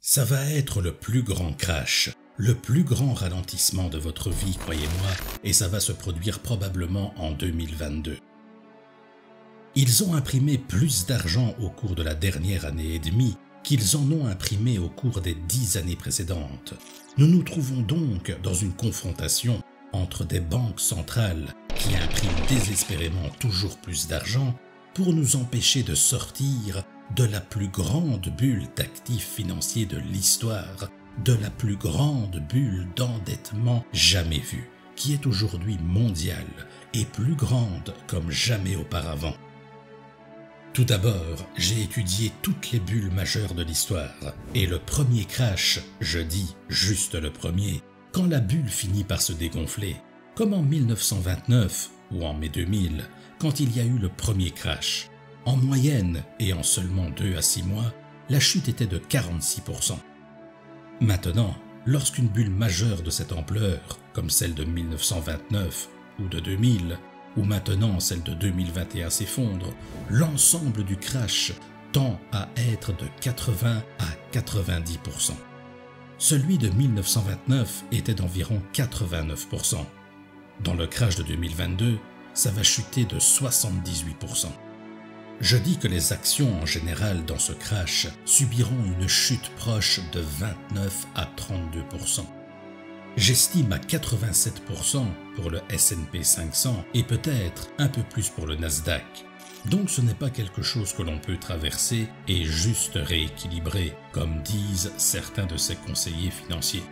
Ça va être le plus grand crash, le plus grand ralentissement de votre vie, croyez-moi, et ça va se produire probablement en 2022. Ils ont imprimé plus d'argent au cours de la dernière année et demie qu'ils en ont imprimé au cours des 10 années précédentes. Nous nous trouvons donc dans une confrontation entre des banques centrales qui impriment désespérément toujours plus d'argent pour nous empêcher de sortir de la plus grande bulle d'actifs financiers de l'histoire, de la plus grande bulle d'endettement jamais vue, qui est aujourd'hui mondiale et plus grande comme jamais auparavant. Tout d'abord, j'ai étudié toutes les bulles majeures de l'histoire, et le premier crash, je dis juste le premier, quand la bulle finit par se dégonfler, comme en 1929 ou en mai 2000, quand il y a eu le premier crash. En moyenne, et en seulement 2 à 6 mois, la chute était de 46%. Maintenant, lorsqu'une bulle majeure de cette ampleur, comme celle de 1929 ou de 2000, ou maintenant celle de 2021 s'effondre, l'ensemble du crash tend à être de 80 à 90%. Celui de 1929 était d'environ 89%. Dans le crash de 2022, ça va chuter de 78%. Je dis que les actions en général dans ce crash subiront une chute proche de 29 à 32%. J'estime à 87% pour le S&P 500 et peut-être un peu plus pour le Nasdaq. Donc ce n'est pas quelque chose que l'on peut traverser et juste rééquilibrer, comme disent certains de ses conseillers financiers.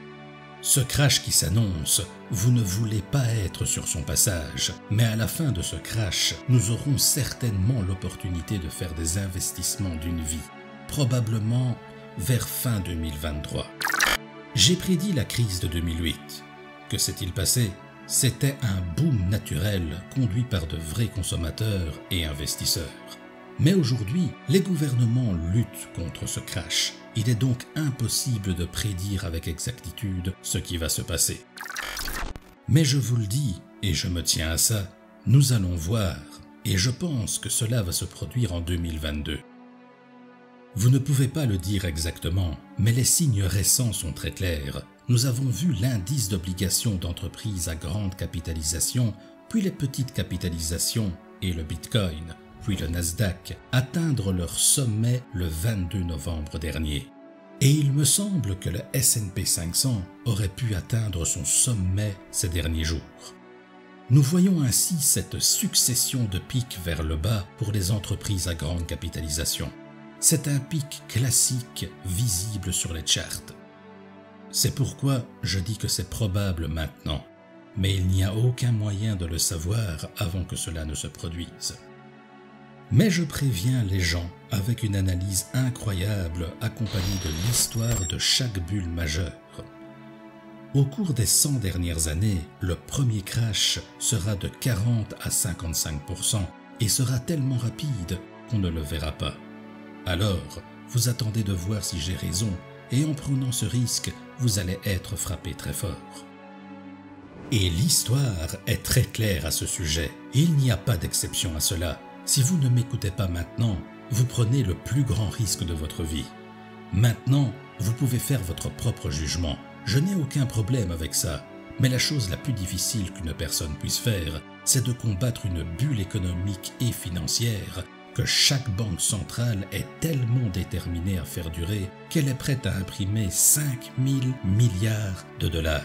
Ce crash qui s'annonce, vous ne voulez pas être sur son passage, mais à la fin de ce crash, nous aurons certainement l'opportunité de faire des investissements d'une vie, probablement vers fin 2023. J'ai prédit la crise de 2008. Que s'est-il passé? C'était un boom naturel conduit par de vrais consommateurs et investisseurs. Mais aujourd'hui, les gouvernements luttent contre ce crash. Il est donc impossible de prédire avec exactitude ce qui va se passer. Mais je vous le dis, et je me tiens à ça, nous allons voir, et je pense que cela va se produire en 2022. Vous ne pouvez pas le dire exactement, mais les signes récents sont très clairs. Nous avons vu l'indice d'obligation d'entreprise à grande capitalisation, puis les petites capitalisations et le Bitcoin, puis le Nasdaq, atteindre leur sommet le 22 novembre dernier. Et il me semble que le S&P 500 aurait pu atteindre son sommet ces derniers jours. Nous voyons ainsi cette succession de pics vers le bas pour les entreprises à grande capitalisation. C'est un pic classique visible sur les charts. C'est pourquoi je dis que c'est probable maintenant, mais il n'y a aucun moyen de le savoir avant que cela ne se produise. Mais je préviens les gens avec une analyse incroyable accompagnée de l'histoire de chaque bulle majeure. Au cours des 100 dernières années, le premier crash sera de 40 à 55% et sera tellement rapide qu'on ne le verra pas. Alors, vous attendez de voir si j'ai raison et en prenant ce risque, vous allez être frappé très fort. Et l'histoire est très claire à ce sujet et il n'y a pas d'exception à cela. Si vous ne m'écoutez pas maintenant, vous prenez le plus grand risque de votre vie. Maintenant, vous pouvez faire votre propre jugement. Je n'ai aucun problème avec ça. Mais la chose la plus difficile qu'une personne puisse faire, c'est de combattre une bulle économique et financière que chaque banque centrale est tellement déterminée à faire durer qu'elle est prête à imprimer 5 000 milliards de dollars.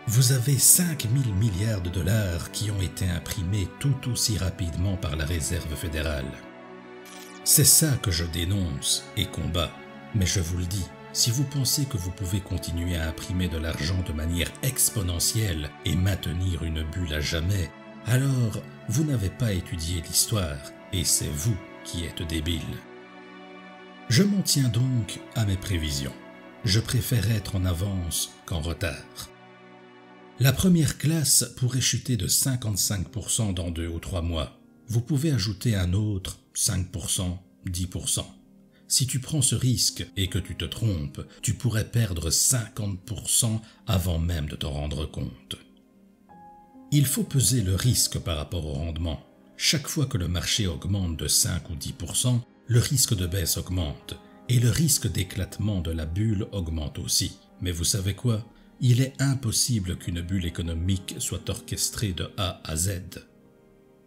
Vous avez 5 000 milliards de dollars qui ont été imprimés tout aussi rapidement par la Réserve fédérale. C'est ça que je dénonce et combats. Mais je vous le dis, si vous pensez que vous pouvez continuer à imprimer de l'argent de manière exponentielle et maintenir une bulle à jamais, alors vous n'avez pas étudié l'histoire et c'est vous qui êtes débile. Je m'en tiens donc à mes prévisions. Je préfère être en avance qu'en retard. La première classe pourrait chuter de 55% dans 2 ou 3 mois. Vous pouvez ajouter un autre 5%, 10%. Si tu prends ce risque et que tu te trompes, tu pourrais perdre 50% avant même de t'en rendre compte. Il faut peser le risque par rapport au rendement. Chaque fois que le marché augmente de 5 ou 10%, le risque de baisse augmente. et le risque d'éclatement de la bulle augmente aussi. Mais vous savez quoi? Il est impossible qu'une bulle économique soit orchestrée de A à Z.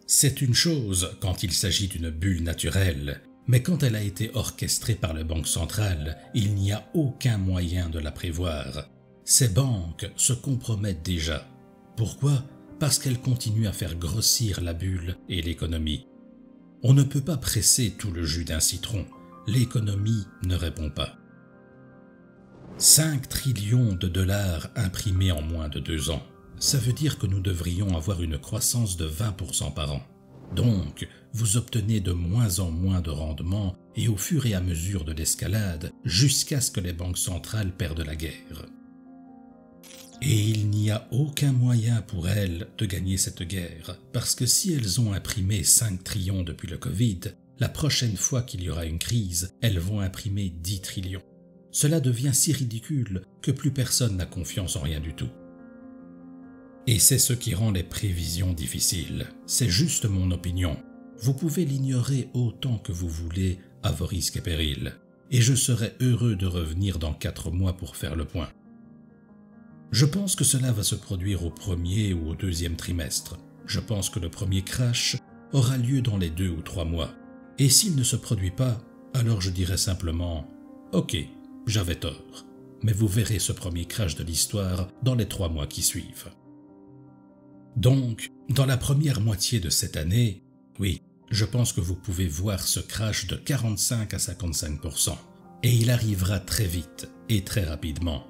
C'est une chose quand il s'agit d'une bulle naturelle, mais quand elle a été orchestrée par les banques centrales, il n'y a aucun moyen de la prévoir. Ces banques se compromettent déjà. Pourquoi? Parce qu'elles continuent à faire grossir la bulle et l'économie. On ne peut pas presser tout le jus d'un citron. L'économie ne répond pas. 5 trillions de dollars imprimés en moins de 2 ans. Ça veut dire que nous devrions avoir une croissance de 20% par an. Donc, vous obtenez de moins en moins de rendement et au fur et à mesure de l'escalade, jusqu'à ce que les banques centrales perdent la guerre. Et il n'y a aucun moyen pour elles de gagner cette guerre, parce que si elles ont imprimé 5 trillions depuis le Covid, la prochaine fois qu'il y aura une crise, elles vont imprimer 10 trillions. Cela devient si ridicule que plus personne n'a confiance en rien du tout. Et c'est ce qui rend les prévisions difficiles. C'est juste mon opinion. Vous pouvez l'ignorer autant que vous voulez à vos risques et périls. Et je serai heureux de revenir dans 4 mois pour faire le point. Je pense que cela va se produire au premier ou au deuxième trimestre. Je pense que le premier crash aura lieu dans les 2 ou 3 mois. Et s'il ne se produit pas, alors je dirai simplement « Ok, j'avais tort ». Mais vous verrez ce premier crash de l'histoire dans les 3 mois qui suivent. Donc, dans la première moitié de cette année, oui, je pense que vous pouvez voir ce crash de 45 à 55%. Et il arrivera très vite et très rapidement.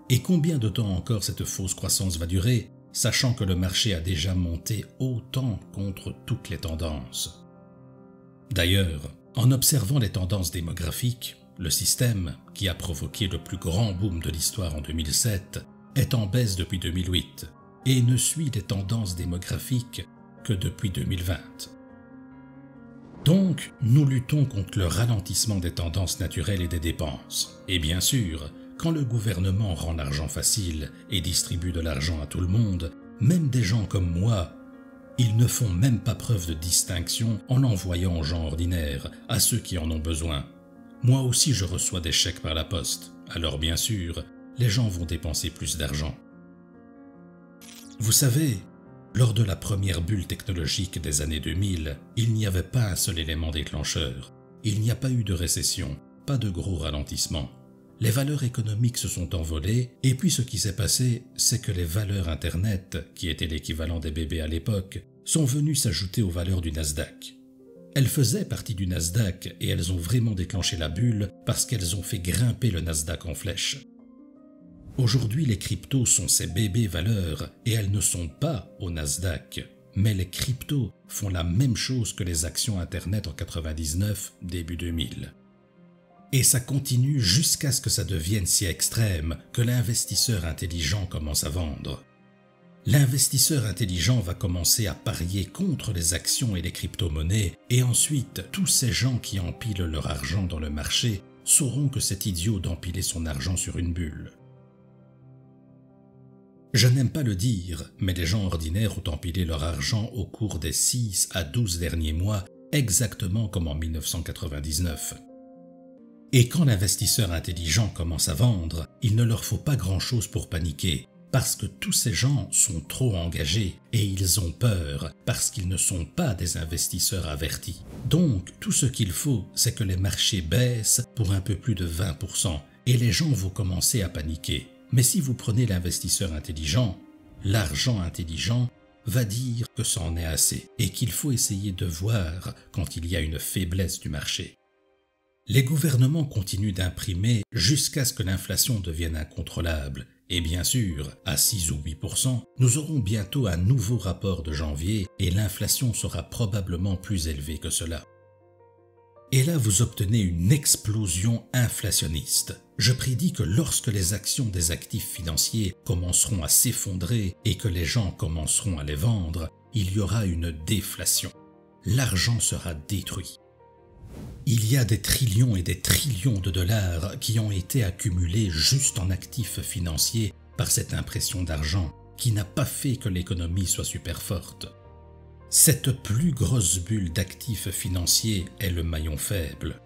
Et combien de temps encore cette fausse croissance va durer, sachant que le marché a déjà monté autant contre toutes les tendances? D'ailleurs, en observant les tendances démographiques, le système, qui a provoqué le plus grand boom de l'histoire en 2007, est en baisse depuis 2008 et ne suit les tendances démographiques que depuis 2020. Donc, nous luttons contre le ralentissement des tendances naturelles et des dépenses. Et bien sûr, quand le gouvernement rend l'argent facile et distribue de l'argent à tout le monde, même des gens comme moi, ils ne font même pas preuve de distinction en l'envoyant aux gens ordinaires, à ceux qui en ont besoin. Moi aussi je reçois des chèques par la poste, alors bien sûr, les gens vont dépenser plus d'argent. Vous savez, lors de la première bulle technologique des années 2000, il n'y avait pas un seul élément déclencheur. Il n'y a pas eu de récession, pas de gros ralentissement. Les valeurs économiques se sont envolées, et puis ce qui s'est passé, c'est que les valeurs Internet, qui étaient l'équivalent des bébés à l'époque, sont venues s'ajouter aux valeurs du Nasdaq. Elles faisaient partie du Nasdaq et elles ont vraiment déclenché la bulle parce qu'elles ont fait grimper le Nasdaq en flèche. Aujourd'hui, les cryptos sont ces bébés valeurs et elles ne sont pas au Nasdaq. Mais les cryptos font la même chose que les actions Internet en 99, début 2000. Et ça continue jusqu'à ce que ça devienne si extrême que l'investisseur intelligent commence à vendre. L'investisseur intelligent va commencer à parier contre les actions et les crypto-monnaies et ensuite tous ces gens qui empilent leur argent dans le marché sauront que c'est idiot d'empiler son argent sur une bulle. Je n'aime pas le dire, mais les gens ordinaires ont empilé leur argent au cours des 6 à 12 derniers mois, exactement comme en 1999. Et quand l'investisseur intelligent commence à vendre, il ne leur faut pas grand-chose pour paniquer, parce que tous ces gens sont trop engagés et ils ont peur parce qu'ils ne sont pas des investisseurs avertis. Donc, tout ce qu'il faut, c'est que les marchés baissent pour un peu plus de 20% et les gens vont commencer à paniquer. Mais si vous prenez l'investisseur intelligent, l'argent intelligent va dire que c'en est assez et qu'il faut essayer de voir quand il y a une faiblesse du marché. Les gouvernements continuent d'imprimer jusqu'à ce que l'inflation devienne incontrôlable. Et bien sûr, à 6 ou 8%, nous aurons bientôt un nouveau rapport de janvier et l'inflation sera probablement plus élevée que cela. Et là, vous obtenez une explosion inflationniste. Je prédis que lorsque les actions des actifs financiers commenceront à s'effondrer et que les gens commenceront à les vendre, il y aura une déflation. L'argent sera détruit. Il y a des trillions et des trillions de dollars qui ont été accumulés juste en actifs financiers par cette impression d'argent qui n'a pas fait que l'économie soit super forte. Cette plus grosse bulle d'actifs financiers est le maillon faible.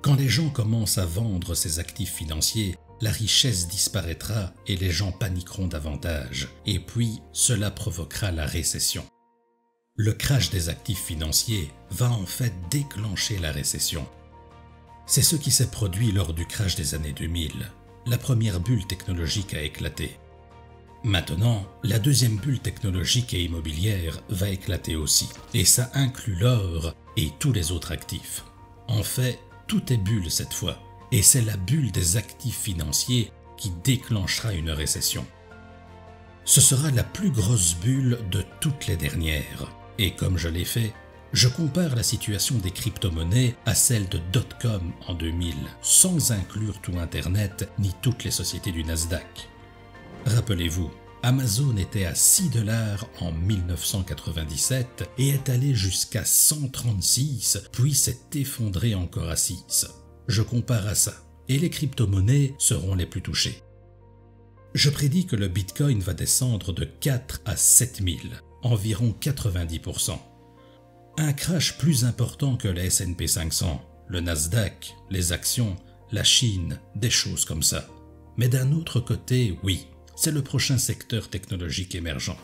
Quand les gens commencent à vendre ces actifs financiers, la richesse disparaîtra et les gens paniqueront davantage. Et puis, cela provoquera la récession. Le crash des actifs financiers va en fait déclencher la récession. C'est ce qui s'est produit lors du crash des années 2000. La première bulle technologique a éclaté. Maintenant, la deuxième bulle technologique et immobilière va éclater aussi. Et ça inclut l'or et tous les autres actifs. En fait, tout est bulle cette fois. Et c'est la bulle des actifs financiers qui déclenchera une récession. Ce sera la plus grosse bulle de toutes les dernières. Et comme je l'ai fait, je compare la situation des crypto-monnaies à celle de .com en 2000, sans inclure tout Internet ni toutes les sociétés du Nasdaq. Rappelez-vous, Amazon était à 6 $ en 1997 et est allé jusqu'à 136, puis s'est effondré encore à 6. Je compare à ça, et les crypto-monnaies seront les plus touchées. Je prédis que le Bitcoin va descendre de 4 à 7 000, environ 90%. Un crash plus important que le S&P 500, le Nasdaq, les actions, la Chine, des choses comme ça. Mais d'un autre côté, oui, c'est le prochain secteur technologique émergent.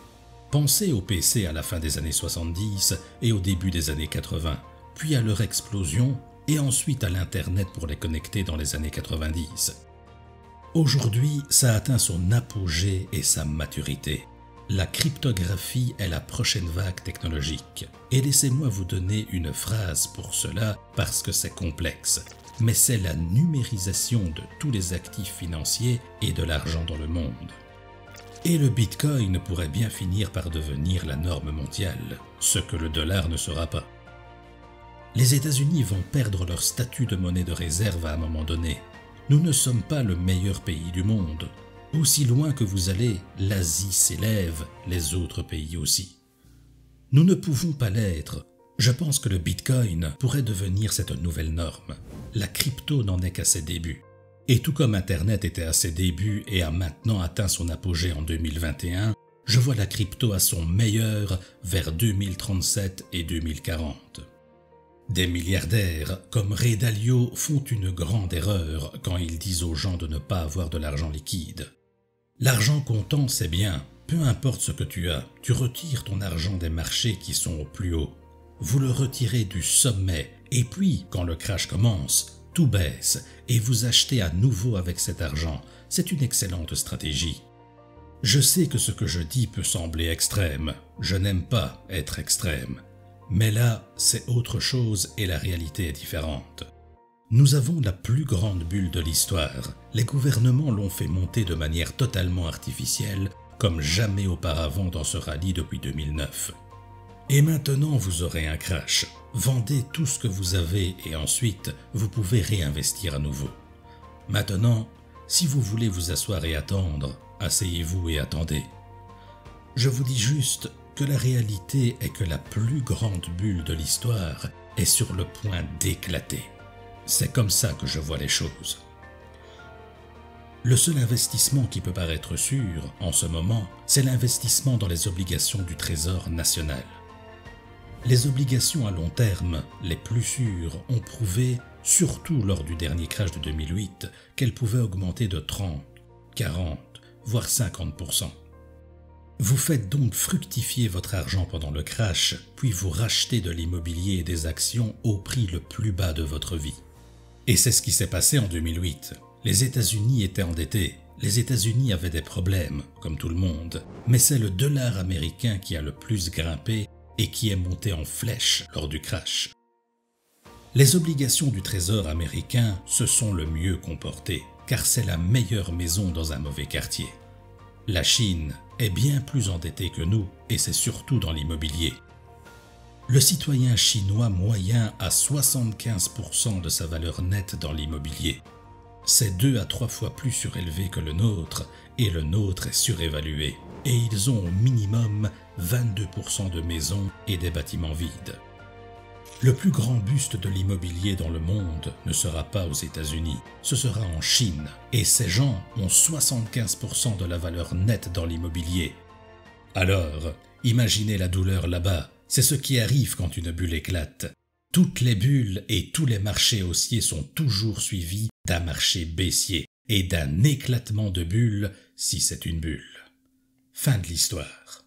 Pensez au PC à la fin des années 70 et au début des années 80, puis à leur explosion et ensuite à l'Internet pour les connecter dans les années 90. Aujourd'hui, ça atteint son apogée et sa maturité. La cryptographie est la prochaine vague technologique. Et laissez-moi vous donner une phrase pour cela parce que c'est complexe. Mais c'est la numérisation de tous les actifs financiers et de l'argent dans le monde. Et le Bitcoin pourrait bien finir par devenir la norme mondiale, ce que le dollar ne sera pas. Les États-Unis vont perdre leur statut de monnaie de réserve à un moment donné. Nous ne sommes pas le meilleur pays du monde. Aussi loin que vous allez, l'Asie s'élève, les autres pays aussi. Nous ne pouvons pas l'être. Je pense que le Bitcoin pourrait devenir cette nouvelle norme. La crypto n'en est qu'à ses débuts. Et tout comme Internet était à ses débuts et a maintenant atteint son apogée en 2021, je vois la crypto à son meilleur vers 2037 et 2040. Des milliardaires comme Ray Dalio font une grande erreur quand ils disent aux gens de ne pas avoir de l'argent liquide. L'argent comptant, c'est bien. Peu importe ce que tu as, tu retires ton argent des marchés qui sont au plus haut. Vous le retirez du sommet et puis, quand le crash commence, tout baisse et vous achetez à nouveau avec cet argent. C'est une excellente stratégie. Je sais que ce que je dis peut sembler extrême. Je n'aime pas être extrême. Mais là, c'est autre chose et la réalité est différente. Nous avons la plus grande bulle de l'histoire. Les gouvernements l'ont fait monter de manière totalement artificielle, comme jamais auparavant dans ce rallye depuis 2009. Et maintenant, vous aurez un crash. Vendez tout ce que vous avez et ensuite, vous pouvez réinvestir à nouveau. Maintenant, si vous voulez vous asseoir et attendre, asseyez-vous et attendez. Je vous dis juste que la réalité est que la plus grande bulle de l'histoire est sur le point d'éclater. C'est comme ça que je vois les choses. Le seul investissement qui peut paraître sûr en ce moment, c'est l'investissement dans les obligations du Trésor national. Les obligations à long terme, les plus sûres, ont prouvé, surtout lors du dernier crash de 2008, qu'elles pouvaient augmenter de 30, 40, voire 50%. Vous faites donc fructifier votre argent pendant le crash, puis vous rachetez de l'immobilier et des actions au prix le plus bas de votre vie. Et c'est ce qui s'est passé en 2008. Les États-Unis étaient endettés. Les États-Unis avaient des problèmes, comme tout le monde. Mais c'est le dollar américain qui a le plus grimpé et qui est monté en flèche lors du crash. Les obligations du Trésor américain se sont le mieux comportées, car c'est la meilleure maison dans un mauvais quartier. La Chine est bien plus endettée que nous, et c'est surtout dans l'immobilier. Le citoyen chinois moyen a 75% de sa valeur nette dans l'immobilier. C'est 2 à 3 fois plus surélevé que le nôtre, et le nôtre est surévalué. Et ils ont au minimum 22% de maisons et des bâtiments vides. Le plus grand buste de l'immobilier dans le monde ne sera pas aux États-Unis, ce sera en Chine. Et ces gens ont 75% de la valeur nette dans l'immobilier. Alors, imaginez la douleur là-bas, c'est ce qui arrive quand une bulle éclate. Toutes les bulles et tous les marchés haussiers sont toujours suivis d'un marché baissier et d'un éclatement de bulles si c'est une bulle. Fin de l'histoire.